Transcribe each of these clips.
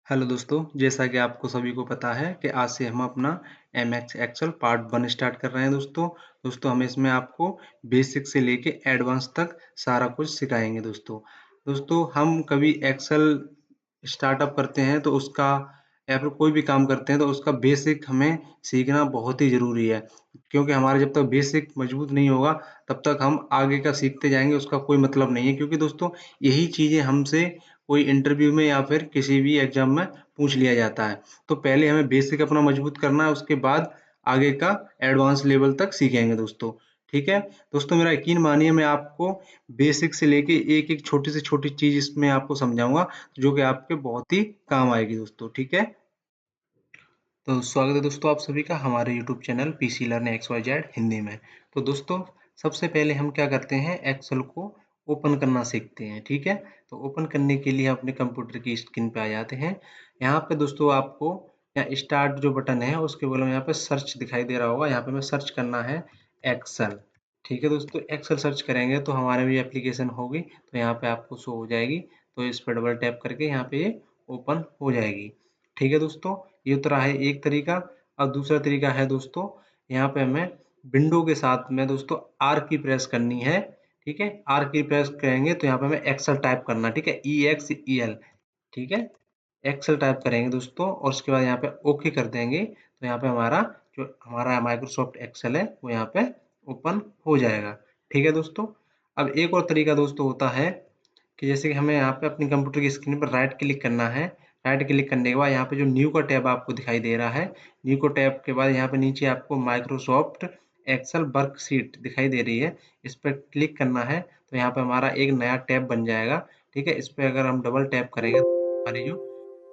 Hello दोस्तों, जैसा कि आपको सभी को पता है कि आज से हम अपना एमएस एक्सेल पार्ट 1 स्टार्ट कर रहे हैं दोस्तों। हम इसमें आपको बेसिक से लेके एडवांस तक सारा कुछ सिखाएंगे दोस्तों। हम कभी एक्सेल स्टार्टअप करते हैं तो उसका या फिर कोई भी काम करते हैं तो उसका बेसिक हमें सीखना बहुत ही ज़रूरी है। क्योंकि हमारा जब तक बेसिक मजबूत नहीं होगा तब तक हम आगे का सीखते जाएँगे, उसका कोई मतलब नहीं है। क्योंकि दोस्तों यही चीज़ें हमसे कोई इंटरव्यू में या फिर किसी भी एग्जाम में पूछ लिया जाता है। तो पहले हमें बेसिक अपना मजबूत करना है, उसके बाद आगे का एडवांस लेवल तक सीखेंगे दोस्तों। ठीक है? दोस्तों मेरा यकीन मानिए, मैं आपको बेसिक से लेके एक-एक छोटी से छोटी चीज़ इसमें आपको समझाऊँगा, जो कि आपके बहुत ही काम आएगी दोस्तों। ठीक है? तो स्वागत है दोस्तों आप सभी का हमारे YouTube channel PC Learn X Y Z Hindi में। तो दोस्तों सबसे पहले हम क्या करते हैं, एक्सेल को ओपन करना सीखते हैं। ठीक है? तो ओपन करने के लिए अपने कंप्यूटर की स्क्रीन पे आ जाते हैं। यहाँ पे दोस्तों आपको यहाँ स्टार्ट जो बटन है उसके बगल में यहाँ पे सर्च दिखाई दे रहा होगा, यहाँ पे हमें सर्च करना है एक्सेल। ठीक है दोस्तों, एक्सेल सर्च करेंगे तो हमारे भी एप्लीकेशन होगी, तो यहाँ पे आपको शो हो जाएगी। तो इस पर डबल टैप करके यहाँ पे ये ओपन हो जाएगी। ठीक है दोस्तों, ये तो रहा है एक तरीका। अब दूसरा तरीका है दोस्तों, यहाँ पे हमें विंडो के साथ में दोस्तों आर की प्रेस करनी है। ठीक है? आर की प्रेस करेंगे तो यहाँ पे हमें एक्सेल टाइप करना है। ठीक है? EXEL। ठीक है? एक्सेल टाइप करेंगे दोस्तों और उसके बाद यहाँ पे ओके कर देंगे तो यहाँ पे हमारा माइक्रोसॉफ्ट एक्सेल है वो यहाँ पे ओपन हो जाएगा। ठीक है दोस्तों? अब एक और तरीका दोस्तों होता है कि जैसे कि हमें यहाँ पे अपनी कंप्यूटर की स्क्रीन पर राइट क्लिक करना है। राइट क्लिक करने के बाद यहाँ पे जो न्यू का टैब आपको दिखाई दे रहा है, न्यू को टैब के बाद यहाँ पे नीचे आपको माइक्रोसॉफ्ट एक्सेल वर्कशीट दिखाई दे रही है, इस पर क्लिक करना है तो यहाँ पे हमारा एक नया टैब बन जाएगा। ठीक है? इस पे अगर हम डबल टैप करेंगे तो हमारी जो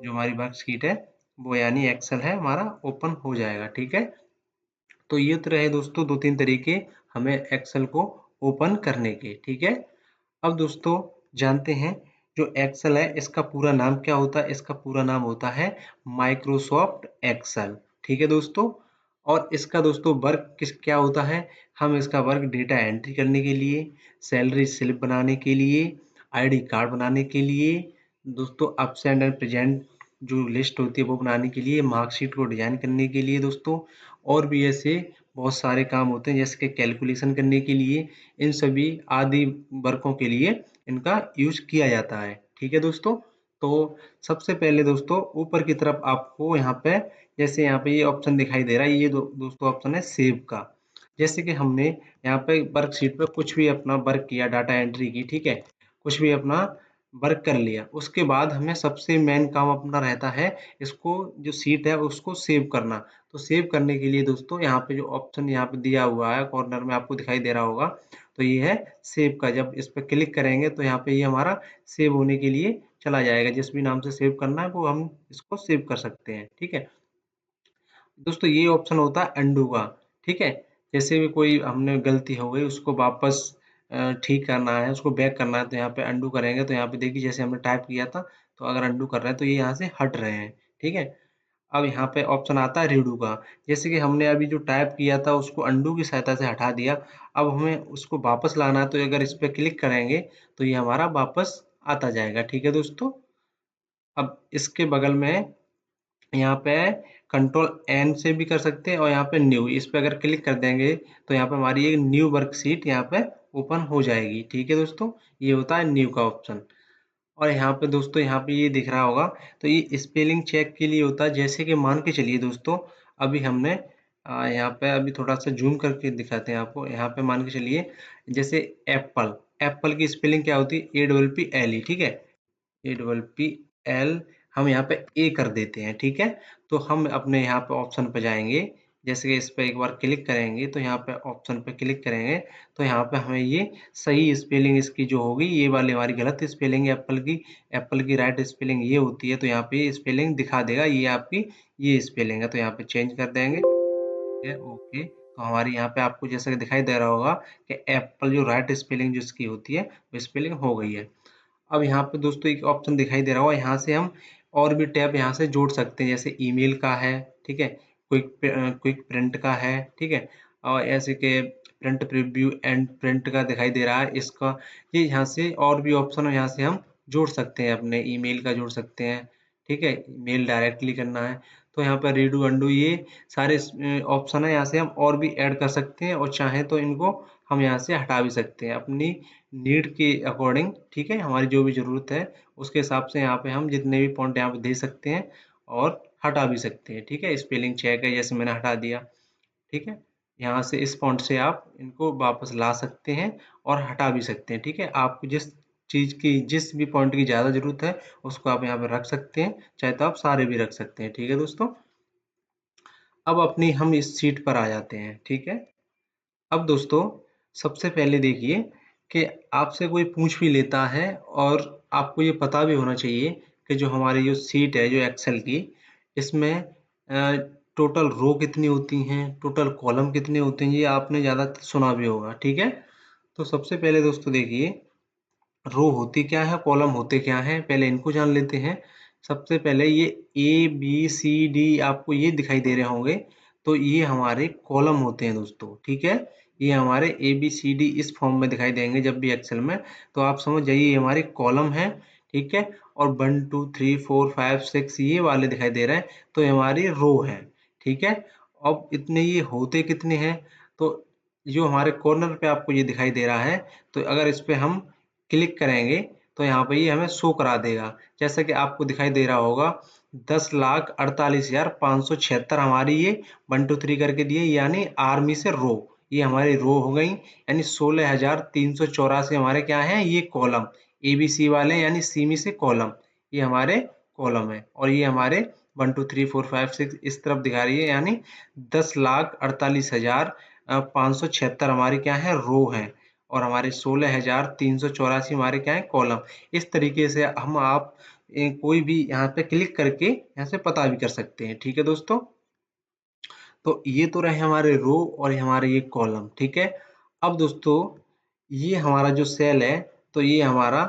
जो हमारी वर्कशीट है वो यानी एक्सेल है हमारा ओपन हो जाएगा। ठीक है? तो ये तो रहे दोस्तों 2-3 तरीके हमें एक्सेल को ओपन करने के। ठीक है? अब दोस्तों जानते हैं जो एक्सेल है इसका पूरा नाम क्या होता है? इसका पूरा नाम होता है माइक्रोसॉफ्ट एक्सेल। ठीक है दोस्तों? और इसका दोस्तों वर्क क्या होता है? हम इसका वर्क डेटा एंट्री करने के लिए, सैलरी स्लिप बनाने के लिए, आईडी कार्ड बनाने के लिए, दोस्तों एब्सेंट एंड प्रेजेंट जो लिस्ट होती है वो बनाने के लिए, मार्कशीट को डिजाइन करने के लिए दोस्तों, और भी ऐसे बहुत सारे काम होते हैं जैसे कि कैलकुलेशन करने के लिए, इन सभी आदि वर्कों के लिए इनका यूज किया जाता है। ठीक है दोस्तों? तो सबसे पहले दोस्तों ऊपर की तरफ आपको यहाँ पे जैसे यहाँ पे ये ऑप्शन दिखाई दे रहा है, ये दोस्तों ऑप्शन है सेव का। जैसे कि हमने यहाँ पे वर्कशीट पे कुछ भी अपना वर्क किया, डाटा एंट्री की, ठीक है, कुछ भी अपना वर्क कर लिया, उसके बाद हमें सबसे मेन काम अपना रहता है इसको जो सीट है उसको सेव करना। तो सेव करने के लिए दोस्तों यहाँ पे जो ऑप्शन यहाँ पे दिया हुआ है कॉर्नर में आपको दिखाई दे रहा होगा, तो ये है सेव का। जब इस पर क्लिक करेंगे तो यहाँ पे ये हमारा सेव होने के लिए चला जाएगा। जिस भी नाम से सेव करना है वो हम इसको सेव कर सकते हैं। ठीक है दोस्तों, ये ऑप्शन होता है अंडू का। ठीक है, जैसे भी कोई हमने गलती हो गई उसको वापस ठीक करना है, उसको बैक करना है, तो यहाँ पे अंडू करेंगे तो यहाँ पे देखिए जैसे हमने टाइप किया था, तो अगर अंडू कर रहे हैं तो ये यहाँ से हट रहे हैं। ठीक है, अब यहाँ पे ऑप्शन आता है रीडू का। जैसे कि हमने अभी जो टाइप किया था उसको अंडू की सहायता से हटा दिया, अब हमें उसको वापस लाना है, तो अगर इस पे क्लिक करेंगे तो ये हमारा वापस आता जाएगा। ठीक है दोस्तों, अब इसके बगल में यहाँ पे कंट्रोल एन से भी कर सकते हैं और यहाँ पे न्यू, इस पे अगर क्लिक कर देंगे तो यहाँ पे हमारी एक न्यू वर्कशीट यहाँ पे ओपन हो जाएगी। ठीक है दोस्तों, ये होता है न्यू का ऑप्शन। और यहाँ पे दोस्तों यहाँ पे ये दिख रहा होगा, तो ये स्पेलिंग चेक के लिए होता है। जैसे कि मान के चलिए दोस्तों, अभी हमने यहाँ पे अभी थोड़ा सा जूम करके दिखाते हैं आपको। यहाँ पे मान के चलिए जैसे एप्पल, एप्पल की स्पेलिंग क्या होती है? APPLE। ठीक है, APPL हम यहाँ पे ए कर देते हैं। ठीक है, तो हम अपने यहाँ पे ऑप्शन पे जाएंगे, जैसे कि इस पे एक बार क्लिक करेंगे तो यहाँ पे ऑप्शन पे क्लिक करेंगे तो यहाँ पे हमें ये सही स्पेलिंग इसकी जो होगी, ये वाली हमारी गलत स्पेलिंग है एप्पल की, एप्पल की राइट स्पेलिंग ये होती है, तो यहाँ पे स्पेलिंग दिखा देगा ये आपकी ये स्पेलिंग है, तो यहाँ पे चेंज कर देंगे। ठीक है, ओके, तो हमारी यहाँ पे आपको जैसा कि दिखाई दे रहा होगा कि एप्पल जो राइट स्पेलिंग जिसकी होती है वो स्पेलिंग हो गई है। अब यहाँ पे दोस्तों एक ऑप्शन दिखाई दे रहा होगा, यहाँ से हम और भी टैब यहाँ से जोड़ सकते हैं, जैसे ईमेल का है। ठीक है, क्विक प्रिंट का है। ठीक है, और ऐसे के प्रिंट प्रीव्यू एंड प्रिंट का दिखाई दे रहा है इसका, ये यहाँ से और भी ऑप्शन है, यहाँ से हम जोड़ सकते हैं, अपने ईमेल का जोड़ सकते हैं। ठीक है, मेल डायरेक्टली करना है तो यहाँ पर रीडू अंडू ये सारे ऑप्शन है, यहाँ से हम और भी ऐड कर सकते हैं और चाहें तो इनको हम यहाँ से हटा भी सकते हैं अपनी नीड के अकॉर्डिंग। ठीक है, हमारी जो भी ज़रूरत है उसके हिसाब से यहाँ पे हम जितने भी पॉइंट यहाँ पे दे सकते हैं और हटा भी सकते हैं। ठीक है, स्पेलिंग चेक है जैसे मैंने हटा दिया। ठीक है, यहाँ से इस फॉन्ट से आप इनको वापस ला सकते हैं और हटा भी सकते हैं। ठीक है, आपको जिस चीज़ की जिस भी पॉइंट की ज़्यादा ज़रूरत है उसको आप यहाँ पे रख सकते हैं, चाहे तो आप सारे भी रख सकते हैं। ठीक है दोस्तों, अब अपनी हम इस सीट पर आ जाते हैं। ठीक है, अब दोस्तों सबसे पहले देखिए कि आपसे कोई पूछ भी लेता है और आपको ये पता भी होना चाहिए कि जो हमारी जो सीट है जो एक्सेल की, इसमें टोटल रो कितनी होती हैं, टोटल कॉलम कितने होते हैं, ये आपने ज़्यादा सुना भी होगा। ठीक है, तो सबसे पहले दोस्तों देखिए रो होती क्या है, कॉलम होते क्या हैं, पहले इनको जान लेते हैं। सबसे पहले ये ए बी सी डी आपको ये दिखाई दे रहे होंगे, तो ये हमारे कॉलम होते हैं दोस्तों। ठीक है, ये हमारे ए बी सी डी इस फॉर्म में दिखाई देंगे जब भी एक्सेल में, तो आप समझ जाइए ये हमारे कॉलम है। ठीक है, और 1 2 3 4 5 6 ये वाले दिखाई दे रहे हैं तो ये हमारी रो है। ठीक है, अब इतने ये होते कितने हैं, तो जो हमारे कॉर्नर पे आपको ये दिखाई दे रहा है, तो अगर इस पे हम क्लिक करेंगे तो यहाँ पे ये हमें शो करा देगा। जैसा कि आपको दिखाई दे रहा होगा 10,48,576 हमारी ये 1 2 3 करके दिए, यानी आर्मी से रो, ये हमारी रो हो गई। यानी 16,384 हमारे क्या हैं, ये कॉलम एबीसी वाले, यानी सीमी से कॉलम, ये हमारे कॉलम है। और ये हमारे 1 2 3 4 5 6 इस तरफ दिखा रही है, यानी 10,48,576 हमारी क्या है, रो है। और हमारे 16,384 हमारे क्या है, कॉलम। इस तरीके से हम आप कोई भी यहाँ पे क्लिक करके यहाँ से पता भी कर सकते हैं। ठीक है दोस्तों, तो ये तो रहे हमारे रो और ये हमारे ये कॉलम। ठीक है, अब दोस्तों ये हमारा जो सेल है, तो ये हमारा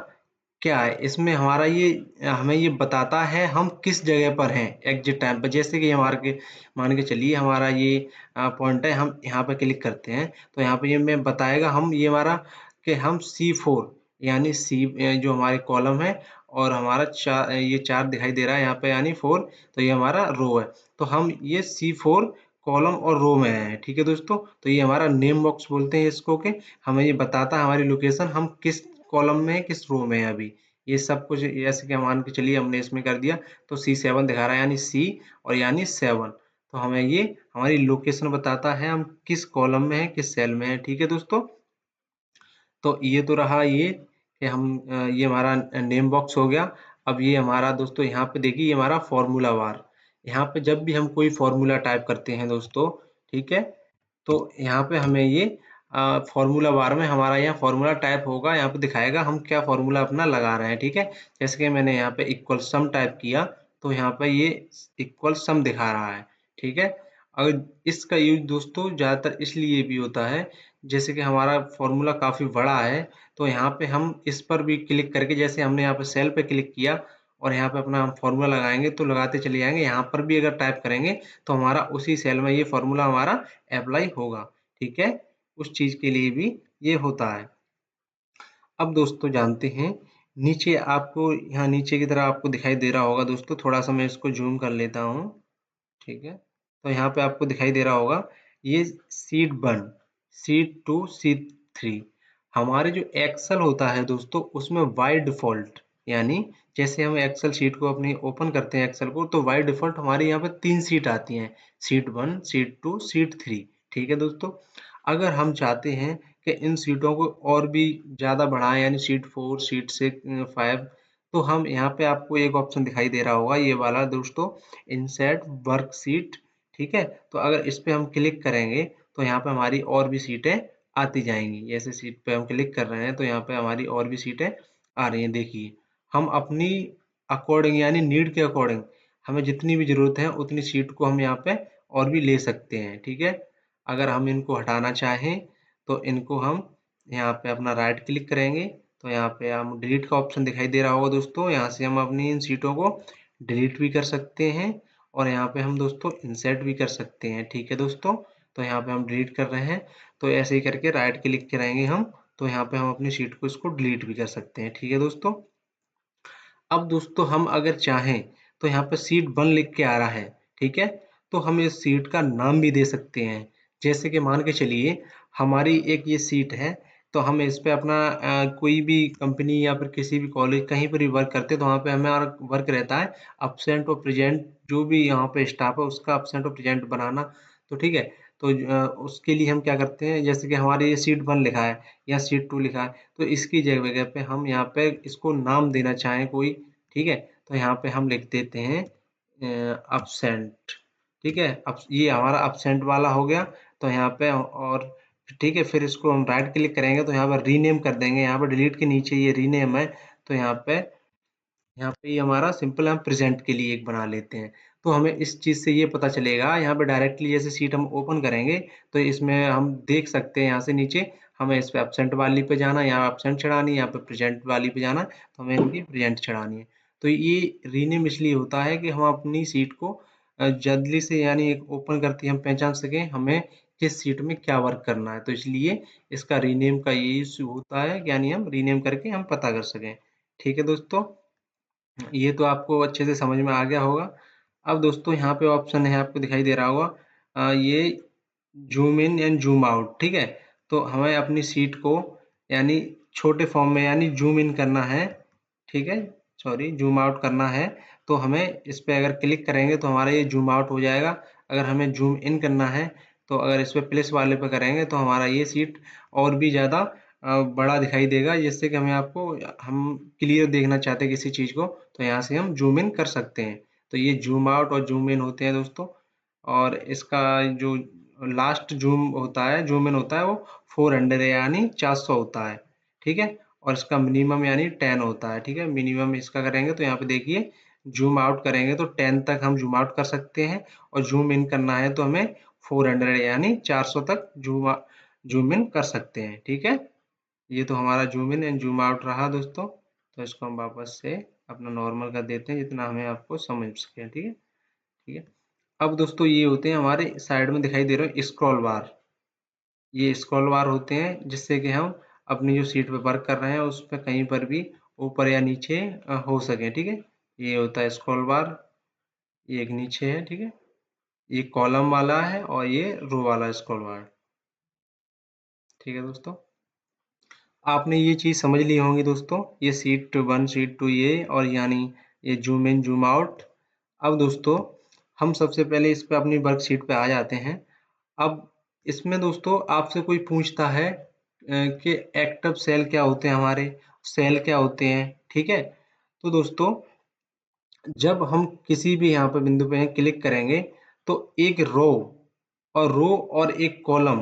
क्या है, इसमें हमारा ये हमें ये बताता है हम किस जगह पर हैं एग्जिट टाइम पर। जैसे कि हमारे के मान के चलिए हमारा ये पॉइंट है, हम यहाँ पे क्लिक करते हैं तो यहाँ पे ये हमें बताएगा हम ये हमारा कि हम C4 यानी सी जो हमारे कॉलम है और हमारा ये 4 दिखाई दे रहा है यहाँ पे यानी 4, तो ये हमारा रो है। तो हम ये C4 कॉलम और रो में है। ठीक है दोस्तों, तो ये हमारा नेम बॉक्स बोलते हैं इसको, के हमें ये बताता है हमारी लोकेशन, हम किस कॉलम में है किस रो में है अभी। ये सब कुछ जैसे कि मान के चलिए हमने इसमें कर दिया तो C7 दिखा रहा है, यानी C और यानी 7, तो हमें ये हमारी लोकेशन बताता है हम किस कॉलम में है किस सेल में है। ठीक है दोस्तों, तो ये तो रहा ये कि हम ये हमारा नेम बॉक्स हो गया। अब ये हमारा दोस्तों यहाँ पे देखिए ये हमारा फॉर्मूला बार, यहाँ पे जब भी हम कोई फॉर्मूला टाइप करते हैं दोस्तों, ठीक है, तो यहाँ पे हमें ये फॉर्मूला बार में हमारा यहाँ फॉर्मूला टाइप होगा, यहाँ पे दिखाएगा हम क्या फॉर्मूला अपना लगा रहे हैं। ठीक है, जैसे कि मैंने यहाँ पे इक्वल सम टाइप किया तो यहाँ पे ये इक्वल सम दिखा रहा है। ठीक है, अगर इसका यूज दोस्तों ज़्यादातर इसलिए भी होता है, जैसे कि हमारा फॉर्मूला काफ़ी बड़ा है तो यहाँ पे हम इस पर भी क्लिक करके, जैसे हमने यहाँ पे सेल पे क्लिक किया और यहाँ पे अपना हम फॉर्मूला लगाएंगे तो लगाते चले जाएंगे, यहाँ पर भी अगर टाइप करेंगे तो हमारा उसी सेल में ये फॉर्मूला हमारा अप्लाई होगा। ठीक है, उस चीज़ के लिए भी ये होता है। अब दोस्तों जानते हैं नीचे आपको, यहाँ नीचे की तरह आपको दिखाई दे रहा होगा दोस्तों, थोड़ा सा मैं इसको जूम कर लेता हूँ। ठीक है, तो यहाँ पे आपको दिखाई दे रहा होगा ये शीट 1, शीट 2, शीट 3। हमारे जो एक्सेल होता है दोस्तों उसमें बाय डिफॉल्ट, यानी जैसे हम एक्सेल शीट को अपनी ओपन करते हैं एक्सेल को, तो बाय डिफॉल्ट हमारे यहाँ पे 3 शीट आती हैं, शीट 1, शीट 2, शीट 3। ठीक है दोस्तों, अगर हम चाहते हैं कि इन सीटों को और भी ज़्यादा बढ़ाएं, यानी शीट 4, शीट 6, 5, तो हम यहाँ पे आपको एक ऑप्शन दिखाई दे रहा होगा ये वाला दोस्तों, इंसर्ट वर्कशीट। ठीक है, तो अगर इस पे हम क्लिक करेंगे तो यहाँ पे हमारी और भी सीटें आती जाएंगी। जैसे सीट पे हम क्लिक कर रहे हैं तो यहाँ पे हमारी और भी सीटें आ रही हैं। देखिए हम अपनी अकॉर्डिंग यानी नीड के अकॉर्डिंग हमें जितनी भी जरूरत है उतनी सीट को हम यहाँ पे और भी ले सकते हैं। ठीक है, अगर हम इनको हटाना चाहें तो इनको हम यहाँ पे अपना राइट क्लिक करेंगे तो यहाँ पे हम डिलीट का ऑप्शन दिखाई दे रहा होगा दोस्तों, यहाँ से हम अपनी इन सीटों को डिलीट भी कर सकते हैं और यहाँ पे हम दोस्तों इंसर्ट भी कर सकते हैं। ठीक है दोस्तों, तो यहाँ पे हम डिलीट कर रहे हैं तो ऐसे ही करके राइट क्लिक करेंगे हम, तो यहाँ पे हम अपनी सीट को इसको डिलीट भी कर सकते हैं। ठीक है दोस्तों, अब दोस्तों हम अगर चाहें तो यहाँ पे सीट 1 लिख के आ रहा है, ठीक है? तो हम इस सीट का नाम भी दे सकते हैं। जैसे कि मान के चलिए हमारी एक ये सीट है, तो हम इस पे अपना कोई भी कंपनी या फिर किसी भी कॉलेज कहीं पर भी वर्क करते हैं, तो वहाँ पे हमारा वर्क रहता है एब्सेंट और प्रेज़ेंट, जो भी यहाँ पे स्टाफ है उसका एब्सेंट और प्रेज़ेंट बनाना, तो ठीक है? तो उसके लिए हम क्या करते हैं, जैसे कि हमारी ये सीट 1 लिखा है या सीट 2 लिखा है, तो इसकी जगह पे हम यहाँ पे इसको नाम देना चाहें कोई, ठीक है? तो यहाँ पे हम लिख देते हैं एब्सेंट, ठीक है? अब ये हमारा एब्सेंट वाला हो गया, तो यहाँ पे और ठीक है, फिर इसको हम राइट क्लिक करेंगे तो यहाँ पर रीनेम कर देंगे, यहाँ पर डिलीट के नीचे ये रीनेम है, तो यहाँ पे ये हमारा सिंपल हम प्रेजेंट के लिए एक बना लेते हैं। तो हमें इस चीज़ से ये पता चलेगा, यहाँ पे डायरेक्टली जैसे सीट हम ओपन करेंगे तो इसमें हम देख सकते हैं यहाँ से नीचे हमें इस पे एब्सेंट वाली पे जाना, यहाँ एब्सेंट चढ़ानी है, यहाँ पे प्रेजेंट वाली पे जाना, तो हमें इनकी प्रेजेंट चढ़ानी है। तो ये रीनेम इसलिए होता है कि हम अपनी सीट को जल्दी से यानी ओपन करते ही हम पहचान सकें हमें किस सीट में क्या वर्क करना है, तो इसलिए इसका रीनेम का ये इशू होता है, यानी हम रीनेम करके हम पता कर सकें। ठीक है दोस्तों, ये तो आपको अच्छे से समझ में आ गया होगा। अब दोस्तों यहाँ पे ऑप्शन है, आपको दिखाई दे रहा होगा ये zoom in and zoom out, ठीक है? तो हमें अपनी सीट को यानी छोटे फॉर्म में यानी ज़ूम इन करना है, ठीक है? सॉरी, ज़ूम आउट करना है, तो हमें इस पे अगर क्लिक करेंगे तो हमारा ये ज़ूम आउट हो जाएगा। अगर हमें ज़ूम इन करना है, तो अगर इस पे प्लस वाले पे करेंगे तो हमारा ये सीट और भी ज़्यादा बड़ा दिखाई देगा, जिससे कि हम क्लियर देखना चाहते हैं किसी चीज़ को, तो यहाँ से हम ज़ूम इन कर सकते हैं। तो ये ज़ूम आउट और ज़ूम इन होते हैं दोस्तों, और इसका जो लास्ट ज़ूम इन होता है वो 400 यानी 400 होता है, ठीक है? और इसका मिनिमम यानी 10 होता है, ठीक है? मिनिमम इसका करेंगे तो यहाँ पे देखिए ज़ूम आउट करेंगे तो 10 तक हम ज़ूम आउट कर सकते हैं, और ज़ूम इन करना है तो हमें 400 यानी 400 तक ज़ूम इन कर सकते हैं, ठीक है? ये तो हमारा zoom in and zoom out रहा दोस्तों। तो इसको हम वापस से अपना नॉर्मल कर देते हैं जितना हमें आपको समझ सके, ठीक है? ठीक है। अब दोस्तों ये होते हैं हमारे साइड में दिखाई दे रहे हैं स्क्रॉल बार। ये स्क्रॉल बार होते हैं जिससे कि हम अपनी जो सीट पे वर्क कर रहे हैं उस पे कहीं पर भी ऊपर या नीचे हो सके, ठीक है? ये होता है स्क्रॉल बार, ये एक नीचे है, ठीक है? ये कॉलम वाला है और ये रो वाला स्क्रॉल बार, ठीक है दोस्तों? आपने ये चीज़ समझ ली होंगी दोस्तों, ये सीट 1 सीट 2 ये, और यानी ये ज़ूम इन ज़ूम आउट। अब दोस्तों हम सबसे पहले इस पे अपनी वर्कशीट पे आ जाते हैं। अब इसमें दोस्तों आपसे कोई पूछता है कि एक्टिव सेल क्या होते हैं, हमारे सेल क्या होते हैं, ठीक है? तो दोस्तों जब हम किसी भी यहाँ पे बिंदु पे क्लिक करेंगे तो एक रो और एक कॉलम,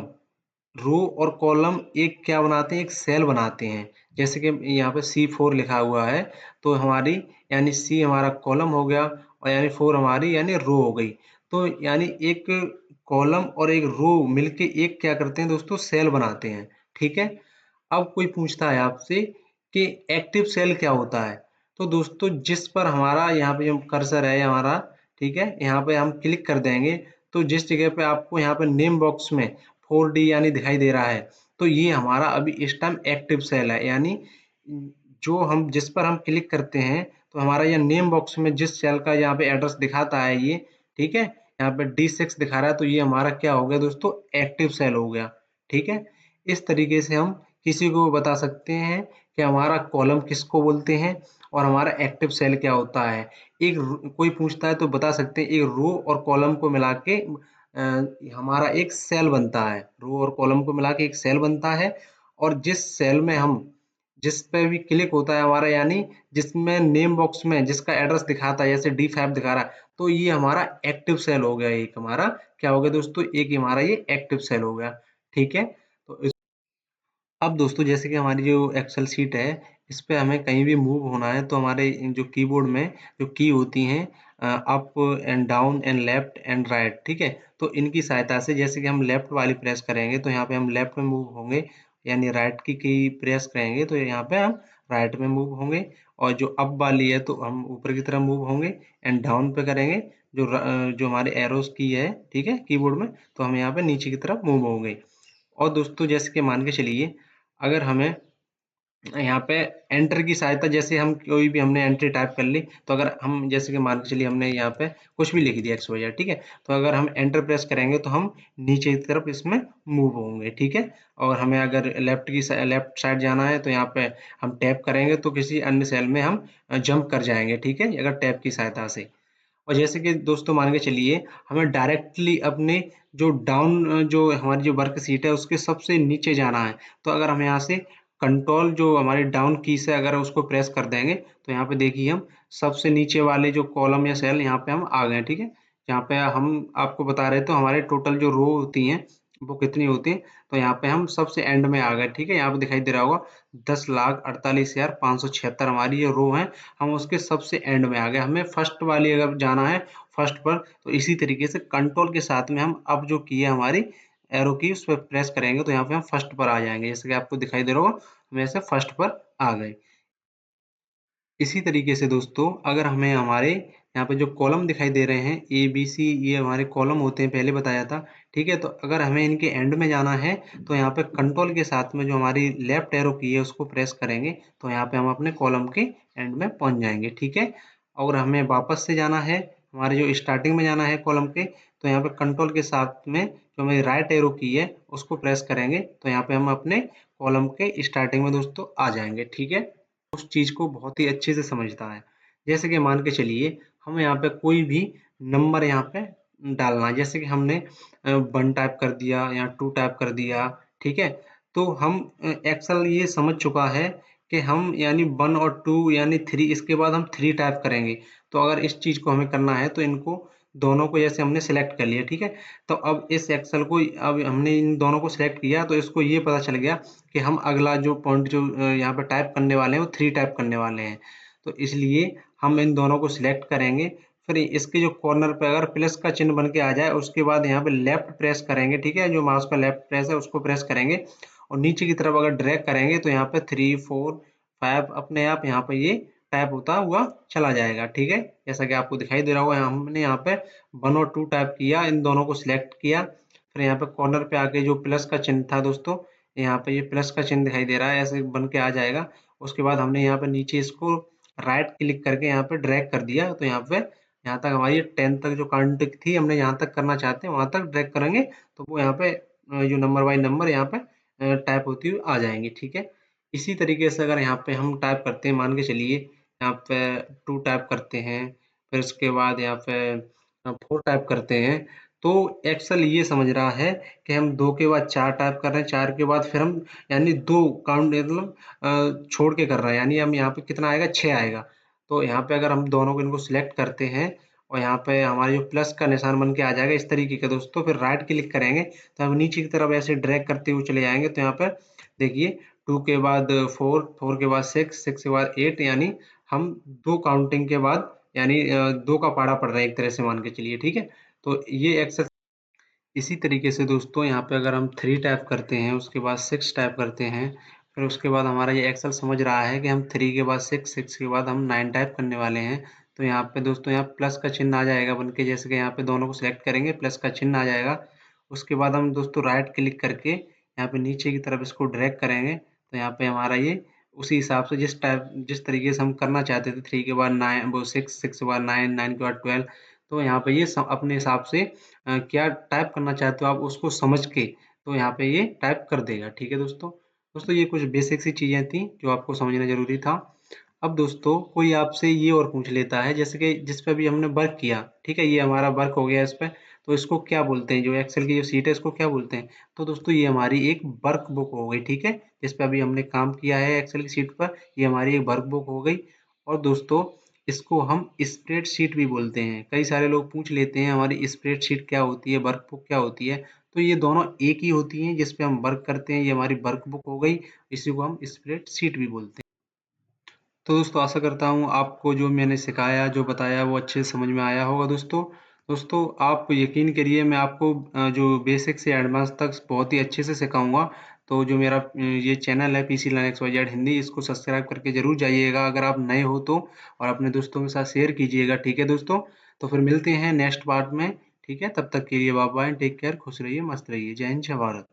रो और कॉलम एक क्या बनाते हैं, एक सेल बनाते हैं। जैसे कि यहाँ पे C4 लिखा हुआ है, तो हमारी यानी C हमारा कॉलम हो गया और यानी 4 हमारी यानी रो हो गई। तो यानी एक कॉलम और एक रो मिलके एक क्या करते हैं दोस्तों, सेल बनाते हैं, ठीक है? अब कोई पूछता है आपसे कि एक्टिव सेल क्या होता है? तो दोस्तों जिस पर हमारा यहाँ पे जो कर्सर है हमारा, ठीक है? यहाँ पे हम क्लिक कर देंगे, तो जिस जगह पे आपको यहाँ पे नेम बॉक्स में 4D यानी दिखाई दे रहा है, तो ये हमारा अभी इस टाइम एक्टिव सेल है, यानी जो हम जिस पर हम क्लिक करते हैं तो हमारा ये नेम बॉक्स में जिस सेल का यहाँ पे एड्रेस दिखाता है ये, ठीक है? यहाँ पे D6 दिखा रहा है, तो ये हमारा क्या हो गया दोस्तों, एक्टिव सेल हो गया, ठीक है? इस तरीके से हम किसी को बता सकते हैं कि हमारा कॉलम किसको बोलते हैं और हमारा एक्टिव सेल क्या होता है। कोई पूछता है तो बता सकते हैं एक रो और कॉलम को मिला के हमारा एक सेल बनता है, रो और कॉलम को मिला के एक सेल बनता है, और जिस सेल में हम जिस पे भी क्लिक होता है हमारा, यानी जिसमें नेम बॉक्स में जिसका एड्रेस दिखाता है, जैसे D5 दिखा रहा है, तो ये हमारा एक्टिव सेल हो गया। एक हमारा क्या हो गया दोस्तों, एक हमारा ये एक्टिव सेल हो गया, ठीक है? तो अब दोस्तों जैसे कि हमारी जो एक्सेल शीट है, इस पे हमें कहीं भी मूव होना है तो हमारे जो कीबोर्ड में जो की होती हैं up and down and left and right, ठीक है? तो इनकी सहायता से जैसे कि हम लेफ्ट वाली प्रेस करेंगे तो यहाँ पे हम लेफ्ट में मूव होंगे, यानी राइट की प्रेस करेंगे तो यहाँ पे हम राइट में मूव होंगे, और जो अप वाली है तो हम ऊपर की तरफ मूव होंगे, एंड डाउन पे करेंगे जो हमारे एरोस की है, ठीक है, कीबोर्ड में, तो हम यहाँ पे नीचे की तरफ मूव होंगे। और दोस्तों जैसे कि मान के चलिए अगर हमें यहाँ पे एंटर की सहायता, जैसे हम कोई भी हमने एंट्री टाइप कर ली, तो अगर हम जैसे कि मान के चलिए हमने यहाँ पे कुछ भी लिख दिया एक्स वाई जेड, ठीक है, तो अगर हम एंटर प्रेस करेंगे तो हम नीचे की तरफ इसमें मूव होंगे, ठीक है। और हमें अगर लेफ्ट साइड जाना है तो यहाँ पे हम टैप करेंगे तो किसी अन्य सेल में हम जंप कर जाएंगे, ठीक है, अगर टैप की सहायता से। और जैसे कि दोस्तों मान के चलिए हमें डायरेक्टली अपने जो डाउन जो हमारी जो वर्क शीट है उसके सबसे नीचे जाना है, तो अगर हम यहाँ से कंट्रोल जो हमारी डाउन की से अगर उसको प्रेस कर देंगे तो यहाँ पे देखिए हम सबसे नीचे वाले जो कॉलम या सेल यहाँ पे हम आ गए, ठीक है। यहाँ पे हम आपको बता रहे तो हमारे टोटल जो रो होती हैं वो कितनी होती है, तो यहाँ पे हम सबसे एंड में आ गए, ठीक है। यहाँ पे दिखाई दे रहा होगा 10,48,576 हमारी ये रो है, हम उसके सबसे एंड में आ गए। हमें फर्स्ट वाली अगर जाना है फर्स्ट पर, तो इसी तरीके से कंट्रोल के साथ में हम अब जो की है हमारी एरो की उस पर प्रेस करेंगे तो यहाँ पे हम फर्स्ट पर आ जाएंगे, जैसे कि आपको दिखाई दे रहा होगा हम ऐसे फर्स्ट पर आ गए। इसी तरीके से दोस्तों अगर हमें हमारे यहाँ पे जो कॉलम दिखाई दे रहे हैं ए बी सी, ये हमारे कॉलम होते हैं, पहले बताया था, ठीक है। तो अगर हमें इनके एंड में जाना है तो यहाँ पे कंट्रोल के साथ में जो हमारी लेफ्ट एरो की है उसको प्रेस करेंगे तो यहाँ पे हम अपने कॉलम के एंड में पहुंच जाएंगे, ठीक है। और हमें वापस से जाना है, हमारे जो स्टार्टिंग में जाना है कॉलम के, तो यहाँ पे कंट्रोल के साथ में जो हमारी राइट एरो की है उसको प्रेस करेंगे तो यहाँ पे हम अपने कॉलम के स्टार्टिंग में दोस्तों आ जाएंगे, ठीक है। उस चीज़ को बहुत ही अच्छे से समझता है। जैसे कि मान के चलिए हम यहाँ पे कोई भी नंबर यहाँ पे डालना है, जैसे कि हमने 1 टाइप कर दिया या 2 टाइप कर दिया, ठीक है। तो हम एक्सेल ये समझ चुका है कि हम यानी 1 और 2 यानी 3, इसके बाद हम 3 टाइप करेंगे। तो अगर इस चीज़ को हमें करना है तो इनको दोनों को जैसे हमने सेलेक्ट कर लिया, ठीक है। तो अब इस एक्सेल को अब हमने इन दोनों को सेलेक्ट किया तो इसको ये पता चल गया कि हम अगला जो पॉइंट जो यहाँ पे टाइप करने वाले हैं वो 3 टाइप करने वाले हैं। तो इसलिए हम इन दोनों को सिलेक्ट करेंगे, फिर इसके जो कॉर्नर पे अगर प्लस का चिन्ह बन के आ जाए उसके बाद यहाँ पे लेफ्ट प्रेस करेंगे, ठीक है, जो माउस का लेफ्ट प्रेस है उसको प्रेस करेंगे और नीचे की तरफ अगर ड्रैग करेंगे तो यहाँ पे 3 4 5 अपने आप यहाँ पे ये टाइप होता हुआ चला जाएगा, ठीक है। जैसा कि आपको दिखाई दे रहा होगा हमने यहाँ पे 1 और 2 टाइप किया, इन दोनों को सिलेक्ट किया, फिर यहाँ पे कॉर्नर पे आके जो प्लस का चिन्ह था दोस्तों, यहाँ पे ये प्लस का चिन्ह दिखाई दे रहा है, ऐसे बन के आ जाएगा। उसके बाद हमने यहाँ पे नीचे इसको राइट क्लिक करके यहाँ पे ड्रैग कर दिया तो यहाँ पे यहाँ तक हमारी 10 तक जो काउंट थी हमने यहाँ तक करना चाहते हैं वहां तक ड्रैग करेंगे तो वो यहाँ पे जो नंबर बाई नंबर यहाँ पे टाइप होती हुई आ जाएंगी, ठीक है। इसी तरीके से अगर यहाँ पे हम टाइप करते हैं, मान के चलिए यहाँ पे 2 टाइप करते हैं, फिर उसके बाद यहाँ पे 4 टाइप करते हैं, तो एक्सेल ये समझ रहा है कि हम 2 के बाद 4 टाइप कर रहे हैं, 4 के बाद फिर हम यानी 2 काउंट मतलब छोड़ के कर रहे हैं, यानी हम यहाँ पे कितना आएगा 6 आएगा। तो यहाँ पे अगर हम दोनों को इनको सिलेक्ट करते हैं और यहाँ पे हमारे जो प्लस का निशान बन के आ जाएगा इस तरीके का दोस्तों, फिर राइट क्लिक करेंगे तो हम नीचे की तरफ ऐसे ड्रैग करते हुए चले जाएंगे तो यहाँ पे देखिए 2 के बाद 4, 4 के बाद 6, 6 के बाद 8, यानी हम 2 काउंटिंग के बाद यानी 2 का पारा पड़ रहा है एक तरह से मान के चलिए, ठीक है। तो ये एक्सरसाइज इसी तरीके से दोस्तों यहाँ पे अगर हम 3 टाइप करते हैं उसके बाद 6 टाइप करते हैं, फिर उसके बाद हमारा ये एक्सेल समझ रहा है कि हम 3 के बाद 6, 6 के बाद हम 9 टाइप करने वाले हैं, तो यहाँ पे दोस्तों यहाँ प्लस का चिन्ह आ जाएगा बन के, जैसे कि यहाँ पे दोनों को सिलेक्ट करेंगे प्लस का चिन्ह आ जाएगा। उसके बाद हम दोस्तों राइट क्लिक करके यहाँ पे नीचे की तरफ इसको ड्रैग करेंगे तो यहाँ पे हमारा ये उसी हिसाब से जिस तरीके से हम करना चाहते थे, 3 के बाद 9 वो 6, 6 के बाद 9, 9 के बाद 12, तो यहाँ पे ये अपने हिसाब से क्या टाइप करना चाहते हो आप उसको समझ के तो यहाँ पे ये टाइप कर देगा, ठीक है दोस्तों। दोस्तों ये कुछ बेसिक सी चीजें थी जो आपको समझना जरूरी था। अब दोस्तों कोई आपसे ये और पूछ लेता है, जैसे कि जिस पे अभी हमने वर्क किया, ठीक है, ये हमारा वर्क हो गया इस पे, तो इसको क्या बोलते हैं, जो एक्सेल की जो सीट है इसको क्या बोलते हैं। तो दोस्तों ये हमारी एक वर्क बुक हो गई, ठीक है, जिस पे अभी हमने काम किया है एक्सेल की सीट पर, ये हमारी एक वर्क बुक हो गई। और दोस्तों इसको हम स्प्रेडशीट भी बोलते हैं। कई सारे लोग पूछ लेते हैं हमारी स्प्रेडशीट क्या होती है, वर्कबुक क्या होती है, तो ये दोनों एक ही होती हैं जिस पे हम वर्क करते हैं, ये हमारी वर्कबुक हो गई, इसी को हम स्प्रेडशीट भी बोलते हैं। तो दोस्तों आशा करता हूँ आपको जो मैंने सिखाया जो बताया वो अच्छे से समझ में आया होगा दोस्तों। दोस्तों आप यकीन करिए मैं आपको जो बेसिक से एडवांस तक बहुत ही अच्छे से सिखाऊंगा। तो जो मेरा ये चैनल है PC Learn X Y Z Hindi, इसको सब्सक्राइब करके जरूर जाइएगा अगर आप नए हो तो, और अपने दोस्तों के साथ शेयर कीजिएगा, ठीक है दोस्तों। तो फिर मिलते हैं नेक्स्ट पार्ट में, ठीक है, तब तक के लिए बाय बाय, टेक केयर, खुश रहिए, मस्त रहिए, जय हिंद, जय भारत।